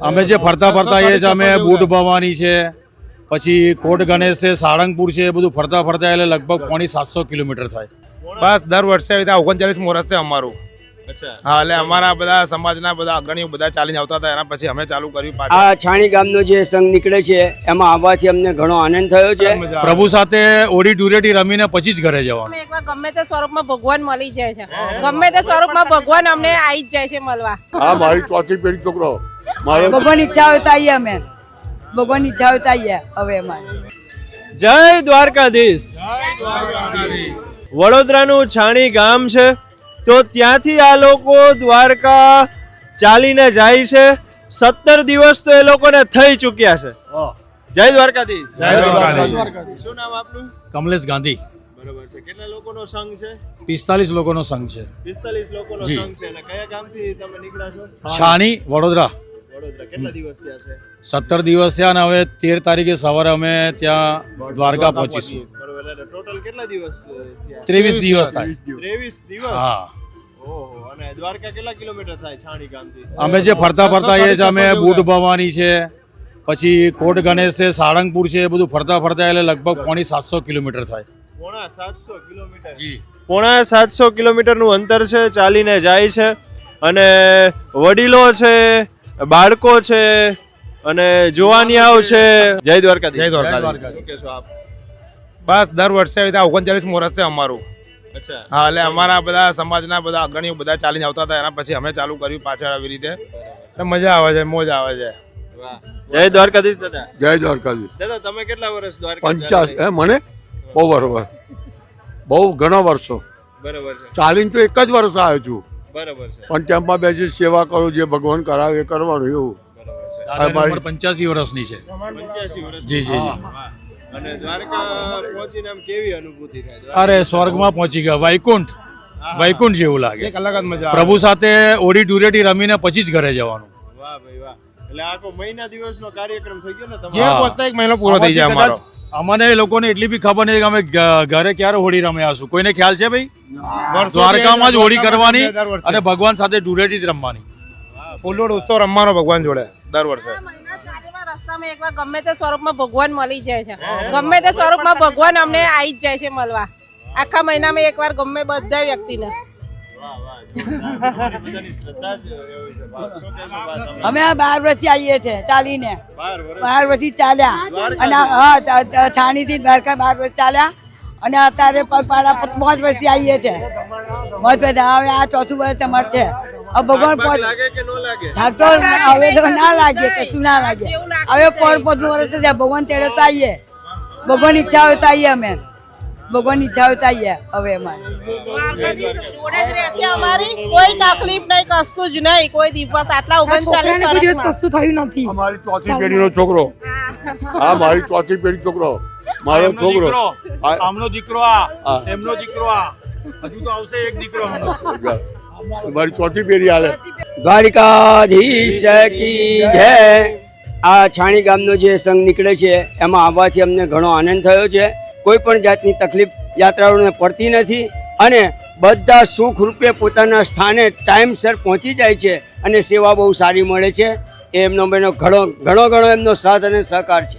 અમે જે ફરતા ફરતા આવીએ છીએ, અમે બુટ ભવાની છે, પછી કોટ ગણેશ છે, સાળંગપુર છે, એ બધું ફરતા ફરતા એટલે લગભગ 750 કિલોમીટર થાય. બસ દર વર્ષે 39 વર્ષ છે અમારું. હા, એટલે અમારા બધા સમાજના બધા અગ્રણીઓ બધા ચાલીને આવતા હતા, એના પછી અમે ચાલુ કર્યું. આ છાણી ગામનો જે સંઘ નીકળે છે એમાં આવવાથી અમને ઘણો આનંદ થયો છે. પ્રભુ સાથે ઓડી ધૂળેટી રમીને પછી જ ઘરે જવાનું. એકવાર ગમે તે સ્વરૂપમાં ભગવાન મળી જાય છે, ગમે તે સ્વરૂપમાં ભગવાન અમને આવી જ જાય છે મળવા. હા, મારી ચોથી પેઢી છોકરો મારો ભગવાન ઈચ્છા હોય તો આવીએ અમે, ભગવાન ઈચ્છા હોય તો આવીએ હવે અમારે. જય દ્વારકાધીશ. વડોદરાનું છાણી ગામ છે, તો ત્યાંથી આ લોકો દ્વારકા ચાલીને જાય છે. 17 દિવસ તો એ લોકોને થઈ ચૂક્યા છે. જય દ્વારકાધીશ. શું નામ આપનું? કમલેશ ગાંધી. બરોબર છે. કેટલા લોકોનો સંઘ છે? 45 લોકોનો સંઘ છે. 45 લોકોનો સંઘ છે. અને કયા ગામથી તમે નીકળ્યા છો? છાણી વડોદરા. વડોદરા. કેટલા દિવસ થયા છે? 17 દિવસ થયા અને હવે 13 તારીખે સવારે અમે ત્યાં દ્વારકા પહોંચીશું. બરોબર. એટલે ટોટલ કેટલા દિવસ થયા? 23 દિવસ થાય. 23 દિવસ. હા. ઓહો. અને દ્વારકા કેટલા કિલોમીટર થાય છાણી ગામથી? અમે જે ફરતા ફરતા આવીએ છીએ, અમે બુટ ભવાની છે, પછી કોટ ગણેશ છે, સાળંગપુર છે, એ બધું ફરતા ફરતા એટલે લગભગ 750 કિલોમીટર થાય. 750 કિલોમીટર. 750 કિલોમીટરનું અંતર છે, ચાલીને જાય છે. અને વડીલો છે, બાળકો છે, અને જોવાનિયાઓ છે. જય દ્વારકાધીશ. જય દ્વારકાધીશ. શું કહેશો આપ? બસ દર વર્ષે 39 વર્ષ છે અમારું. અચ્છા. હા, એટલે અમારા બધા સમાજના બધા અગ્રણીઓ બધા ચાલીને આવતા હતા, એના પછી અમે ચાલુ કર્યું પાછળ આવી રીતે. એટલે મજા આવે છે, મોજ આવે છે. વાહ. જય દ્વારકાધીશ દાદા. જય દ્વારકાધીશ. દાદા તમે કેટલા વર્ષ દ્વારકા 50 મને બહુ બરોબર, બહુ ઘણા વર્ષો બરોબર છે. ચાલીને તો એક જ વર્ષ આવ્યો છું, બરોબર છે. પણ ટેમ્પા બેસી સેવા કરું, જે ભગવાન કરાવે એ કરવાનું એવું. દાદાની ઉંમર 85 વર્ષની છે. 85 વર્ષ. જી જી જી. વાહ. અને દ્વારકા પહોંચીને આમ કેવી અનુભૂતિ થાય? અરે સ્વર્ગમાં પહોંચી ગયા, વૈકુંઠ વૈકુંઠ જેવું લાગે. એક અલગ જ મજા આવે. પ્રભુ સાથે ઓડી ધૂળેટી રમીને પછી જ ઘરે જવાનું. વાહ ભાઈ વાહ. એટલે આખો મહિના દિવસનો કાર્યક્રમ થઈ ગયો ને ઘેર તમારો? પહોંચતા 1 મહિનો પૂરો થઈ જાય અમારો. અમને એ લોકોને એટલી બી ખબર નથી કે અમે ઘરે ક્યારે હોળી રમ્યા હશું. કોઈને ખ્યાલ છે ભાઈ? દ્વારકામાં જ હોળી કરવાની અને ભગવાન સાથે ધૂળેટી જ રમવાની. ફૂલોડ ઉત્સવ રમવાનો ભગવાન જોડે દર વર્ષે. રસ્તામાં એકવાર ગમે તે સ્વરૂપમાં ભગવાન મળી જાય છે, ગમે તે સ્વરૂપમાં ભગવાન અમને આવી જ જાય છે મળવા. આખા મહિનામાં એકવાર ગમે બધા વ્યક્તિને. અમે આ 12 વર્ષથી આવીએ છીએ ચાલીને, 12 વર્ષથી ચાલ્યા. અને હા, છાણીથી દ્વારકા 12 વર્ષ ચાલ્યા. અને અત્યારે પગપાળા 5 વર્ષથી આવીએ છીએ. હવે આ ચોથું વર્ષ તમારે છે. હવે ભગવાન લાગે કે ન લાગે? થાકતો હવે તો ના લાગે, કશું ના લાગે. હવે પોતનું વર્ષ છે, ભગવાન તેડે તો આવીએ, ભગવાન ઈચ્છા હોય તો આવીએ અમે, ભગવાન ઈચ્છા હોય તો આવીએ હવે અમારે. જોડે જ રહેશે અમારી, કોઈ તકલીફ નહીં, કશું જ નહીં. કોઈ દિવસ આટલા 39 વર્ષમાં કશું થયું નથી. મારી ચોથી પેઢીનો છોકરો. હા, મારી ચોથી પેઢી છોકરો મારો છોકરો. આમનો દીકરો આ, એમનો દીકરો આ, હજુ તો આવશે એક દીકરો. મારી ચોથી પેઢી હાલે. દ્વારકાધીશ કી જય. આ છાણી ગામનો જે સંઘ નીકળે છે એમાં આવવાથી અમને ઘણો આનંદ થયો છે. કોઈ પણ જાતની તકલીફ યાત્રાળુઓને પડતી નથી અને બધા સુખ રૂપે પોતાના સ્થાને ટાઈમસર પહોંચી જાય છે અને સેવા બહુ સારી મળે છે. એમનો ઘણો એમનો સાથ અને સહકાર છે.